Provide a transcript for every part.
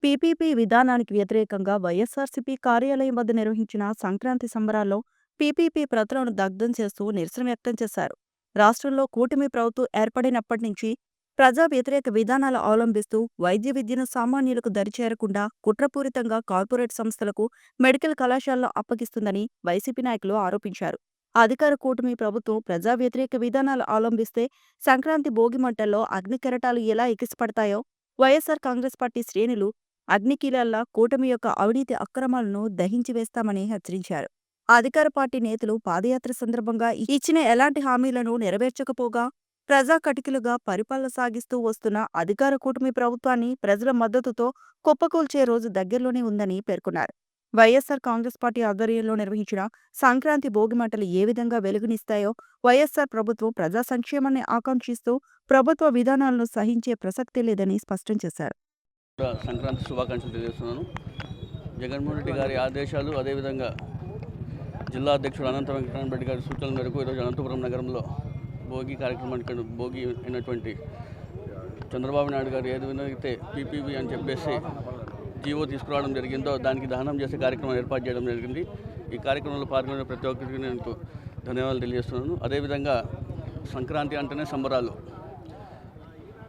PPP విధానానికి వ్యతిరేకంగా వైఎస్సార్సీపీ కార్యాలయం వద్ద నిర్వహించిన సంక్రాంతి సంబరాల్లో పీపీపీ ప్రతులను దగ్ధం చేస్తూ నిరసన వ్యక్తం చేశారు. రాష్ట్రంలో కూటమి ప్రభుత్వం ఏర్పడినప్పటి నుంచి ప్రజా వ్యతిరేక విధానాలు అవలంబిస్తూ వైద్య విద్యను సామాన్యులకు దరిచేరకుండా కుట్రపూరితంగా కార్పొరేట్ సంస్థలకు, మెడికల్ కళాశాలలో అప్పగిస్తుందని వైసీపీ నాయకులు ఆరోపించారు. అధికార కూటమి ప్రభుత్వం ప్రజా వ్యతిరేక విధానాలు అవలంబిస్తే సంక్రాంతి భోగి మంటల్లో అగ్ని కెరటాలు ఎలా ఎగిసిపడతాయో వైఎస్సార్ కాంగ్రెస్ పార్టీ శ్రేణులు అగ్నికీలల్లా కూటమి యొక్క అవినీతి అక్రమాలను దహించి వేస్తామని హెచ్చరించారు. అధికార పార్టీ నేతలు పాదయాత్ర సందర్భంగా ఇచ్చిన ఎలాంటి హామీలను నెరవేర్చకపోగా ప్రజా కటికలుగా పరిపాలన సాగిస్తూ వస్తున్న అధికార కూటమి ప్రభుత్వాన్ని ప్రజల మద్దతుతో కుప్పకూల్చే రోజు దగ్గరలోనే ఉందని పేర్కొన్నారు. వైఎస్సార్ కాంగ్రెస్ పార్టీ ఆధ్వర్యంలో నిర్వహించిన సంక్రాంతి భోగిమంటలు ఏ విధంగా వెలుగునిస్తాయో వైఎస్సార్ ప్రభుత్వం ప్రజా సంక్షేమాన్ని ఆకాంక్షిస్తూ ప్రభుత్వ విధానాలను సహించే ప్రసక్తే లేదని స్పష్టం చేశారు. సంక్రాంతి శుభాకాంక్షలు తెలియజేస్తున్నాను. జగన్మోహన్ రెడ్డి గారి ఆదేశాలు, అదేవిధంగా జిల్లా అధ్యక్షుడు అనంత వెంకటరామరెడ్డి గారి సూచనల మేరకు ఈరోజు అనంతపురం నగరంలో భోగి కార్యక్రమానికి భోగి అయినటువంటి చంద్రబాబు నాయుడు గారు ఏది వినైతే పీపీపీ అని చెప్పేసి జీవో తీసుకురావడం జరిగిందో దానికి దహనం చేసే కార్యక్రమం ఏర్పాటు చేయడం జరిగింది. ఈ కార్యక్రమంలో పాల్గొనే ప్రతి ఒక్కరికి నేను ధన్యవాదాలు తెలియజేస్తున్నాను. అదేవిధంగా సంక్రాంతి అంటేనే సంబరాలు.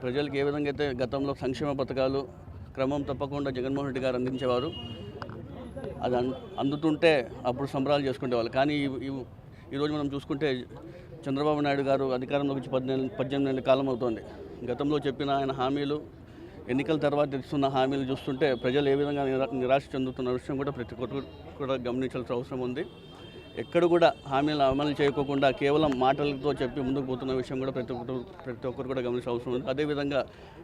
ప్రజలకు ఏ విధంగా అయితే గతంలో సంక్షేమ పథకాలు క్రమం తప్పకుండా జగన్మోహన్ రెడ్డి గారు అందించేవారు, అది అందుతుంటే అప్పుడు సంబరాలు చేసుకునేవాళ్ళు. కానీ ఈరోజు మనం చూసుకుంటే చంద్రబాబు నాయుడు గారు అధికారంలోకి వచ్చి 18 నెలల కాలం అవుతోంది. గతంలో చెప్పిన ఆయన హామీలు, ఎన్నికల తర్వాత ఇస్తున్న హామీలు చూస్తుంటే ప్రజలు ఏ విధంగా నిరాశ చెందుతున్న విషయం కూడా ప్రతి ఒక్కరు కూడా గమనించాల్సిన అవసరం ఉంది. ఎక్కడ కూడా హామీలు అమలు చేయకోకుండా కేవలం మాటలతో చెప్పి ముందుకు పోతున్న విషయం కూడా ప్రతి ఒక్కరు కూడా గమనించాల్సిన అవసరం ఉంది. అదేవిధంగా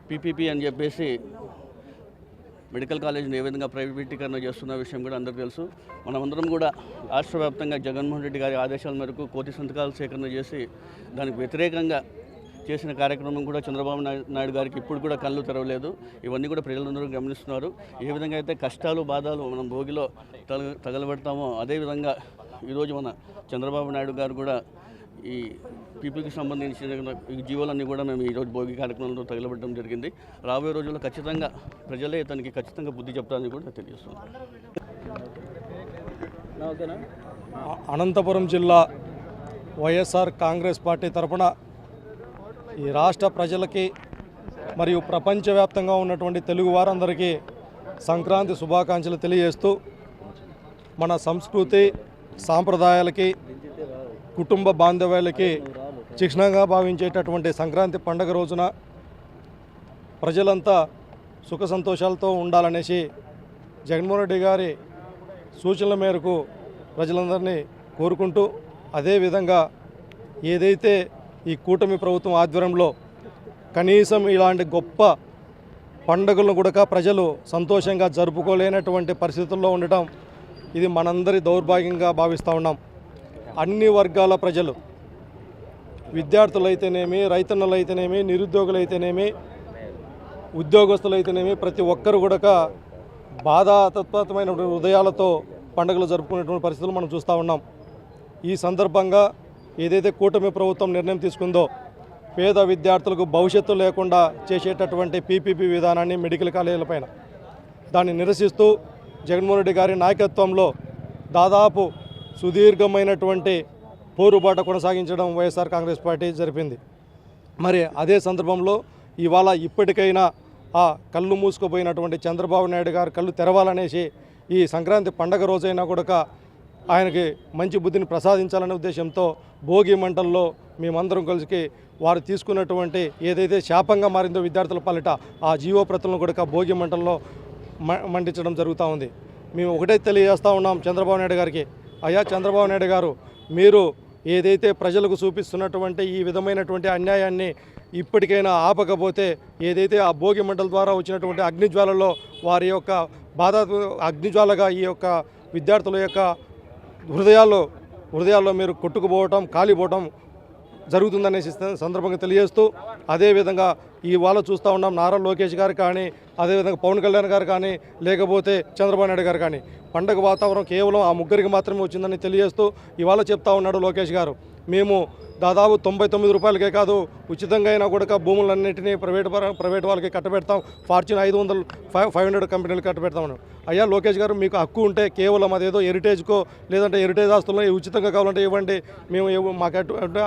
పీపీపీ అని చెప్పేసి మెడికల్ కాలేజీని ఏ విధంగా ప్రైవేటీకరణ చేస్తున్న విషయం కూడా అందరికీ తెలుసు. మనమందరం కూడా రాష్ట్ర వ్యాప్తంగా జగన్మోహన్ రెడ్డి గారి ఆదేశాల మేరకు కోటి సంతకాలు సేకరణ చేసి దానికి వ్యతిరేకంగా చేసిన కార్యక్రమం కూడా చంద్రబాబు నాయుడు గారికి ఇప్పుడు కూడా కళ్ళు తెరవలేదు. ఇవన్నీ కూడా ప్రజలందరూ గమనిస్తున్నారు. ఏ విధంగా అయితే కష్టాలు, బాధలు మనం భోగిలో తగలబెడతామో అదేవిధంగా ఈరోజు మన చంద్రబాబు నాయుడు గారు కూడా ఈ పీపీకి సంబంధించిన ఈ జీవోలన్నీ కూడా మేము ఈరోజు భోగి కార్యక్రమంలో తగలబెట్టడం జరిగింది. రాబోయే రోజుల్లో ఖచ్చితంగా ప్రజలే తనకి ఖచ్చితంగా బుద్ధి చెప్తారని కూడా తెలియజేస్తున్నాను. అనంతపురం జిల్లా వైఎస్ఆర్ కాంగ్రెస్ పార్టీ తరఫున ఈ రాష్ట్ర ప్రజలకి మరియు ప్రపంచవ్యాప్తంగా ఉన్నటువంటి తెలుగు వారందరికీ సంక్రాంతి శుభాకాంక్షలు తెలియజేస్తూ మన సంస్కృతి సాంప్రదాయాలకి, కుటుంబ బాంధవ్యాలకి చిహ్నంగా భావించేటటువంటి సంక్రాంతి పండుగ రోజున ప్రజలంతా సుఖ సంతోషాలతో ఉండాలనేసి జగన్మోహన్ రెడ్డి గారి సూచనల మేరకు ప్రజలందరినీ కోరుకుంటూ, అదేవిధంగా ఏదైతే ఈ కూటమి ప్రభుత్వం ఆధ్వర్యంలో కనీసం ఇలాంటి గొప్ప పండుగలను కూడా ప్రజలు సంతోషంగా జరుపుకోలేనటువంటి పరిస్థితుల్లో ఉండటం ఇది మనందరి దౌర్భాగ్యంగా భావిస్తూ ఉన్నాం. అన్ని వర్గాల ప్రజలు, విద్యార్థులైతేనేమి, రైతన్నలైతేనేమి, నిరుద్యోగులైతేనేమి, ఉద్యోగస్తులైతేనేమి ప్రతి ఒక్కరు కూడా బాధాతత్వమైన హృదయాలతో పండుగలు జరుపుకునేటువంటి పరిస్థితులు మనం చూస్తూ ఉన్నాం. ఈ సందర్భంగా ఏదైతే కూటమి ప్రభుత్వం నిర్ణయం తీసుకుందో పేద విద్యార్థులకు భవిష్యత్తు లేకుండా చేసేటటువంటి పీపీపీ విధానాన్ని మెడికల్ కాలేజీలపైన దాన్ని నిరసిస్తూ జగన్మోహన్ రెడ్డి గారి నాయకత్వంలో దాదాపు సుదీర్ఘమైనటువంటి పోరుబాట కొనసాగించడం వైఎస్ఆర్ కాంగ్రెస్ పార్టీ జరిపింది. మరి అదే సందర్భంలో ఇవాళ ఇప్పటికైనా ఆ కళ్ళు మూసుకుపోయినటువంటి చంద్రబాబు నాయుడు గారు కళ్ళు తెరవాలనేసి ఈ సంక్రాంతి పండగ రోజైనా కూడా ఆయనకి మంచి బుద్ధిని ప్రసాదించాలనే ఉద్దేశంతో భోగి మంటల్లో మేమందరం కలిసి వారు తీసుకున్నటువంటి ఏదైతే శాపంగా మారిందో విద్యార్థుల పాలిట ఆ జీవో ప్రతులను కూడా భోగి మంటల్లో మండించడం జరుగుతూ ఉంది. మేము ఒకటే తెలియజేస్తూ ఉన్నాం చంద్రబాబు నాయుడు గారికి, అయ్యా చంద్రబాబు నాయుడు గారు, మీరు ఏదైతే ప్రజలకు చూపిస్తున్నటువంటి ఈ విధమైనటువంటి అన్యాయాన్ని ఇప్పటికైనా ఆపకపోతే ఏదైతే ఆ భోగి మంటల ద్వారా వచ్చినటువంటి అగ్నిజ్వాలలో వారి యొక్క బాధ అగ్నిజ్వాలగా ఈ యొక్క విద్యార్థుల యొక్క హృదయాల్లో మీరు కొట్టుకుపోవటం, కాలిపోవటం జరుగుతుందనే సందర్భంగా తెలియజేస్తూ, అదేవిధంగా ఇవాళ చూస్తూ ఉన్నాం నారా లోకేష్ గారు కానీ, అదేవిధంగా పవన్ కళ్యాణ్ గారు కానీ, లేకపోతే చంద్రబాబు నాయుడు గారు కానీ పండగ వాతావరణం కేవలం ఆ ముగ్గురికి మాత్రమే వచ్చిందని తెలియజేస్తూ ఇవాళ చెప్తా ఉన్నాడు లోకేష్ గారు, మేము దాదాపు 99 రూపాయలకే కాదు ఉచితంగా అయినా కూడా భూములన్నింటినీ ప్రైవేట్ వాళ్ళకి కట్టబెడతాం, ఫార్చ్యూన్ 500 కంపెనీలు కట్టబెడతాం. అయ్యా లోకేష్ గారు, మీకు హక్కు ఉంటే కేవలం అదేదో హెరిటేజ్కో లేదంటే హెరిటేజ్ ఆస్తుల్లో ఉచితంగా కావాలంటే ఇవ్వండి, మాకు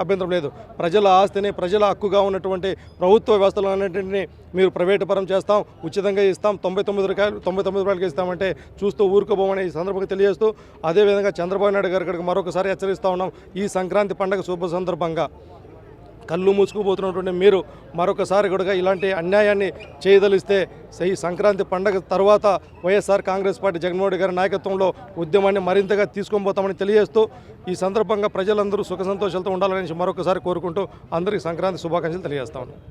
అభ్యంతరం లేదు. ప్రజల ఆస్తిని, ప్రజల హక్కుగా ఉన్నటువంటి ప్రభుత్వ వ్యవస్థలన్నింటినీ మీరు ప్రైవేటు పరం చేస్తాం, ఉచితంగా ఇస్తాం, 99 రూపాయలకి ఇస్తామంటే చూస్తూ ఊరుకోబోమని ఈ సందర్భంగా తెలియజేస్తూ, అదేవిధంగా చంద్రబాబు నాయుడు గారికి మరొకసారి హెచ్చరిస్తూ ఉన్నాం. ఈ సంక్రాంతి పండుగ శుభ సందర్భంగా కళ్ళు మూసుకుపోతున్నటువంటి మీరు మరొకసారి కూడా ఇలాంటి అన్యాయాన్ని చేయదలిస్తే ఈ సంక్రాంతి పండుగ తర్వాత వైఎస్ఆర్ కాంగ్రెస్ పార్టీ జగన్మోహన్ రెడ్డి గారి నాయకత్వంలో ఉద్యమాన్ని మరింతగా తీసుకొని పోతామని తెలియజేస్తూ, ఈ సందర్భంగా ప్రజలందరూ సుఖ సంతోషాలతో ఉండాలని మరొకసారి కోరుకుంటూ అందరికీ సంక్రాంతి శుభాకాంక్షలు తెలియజేస్తాను.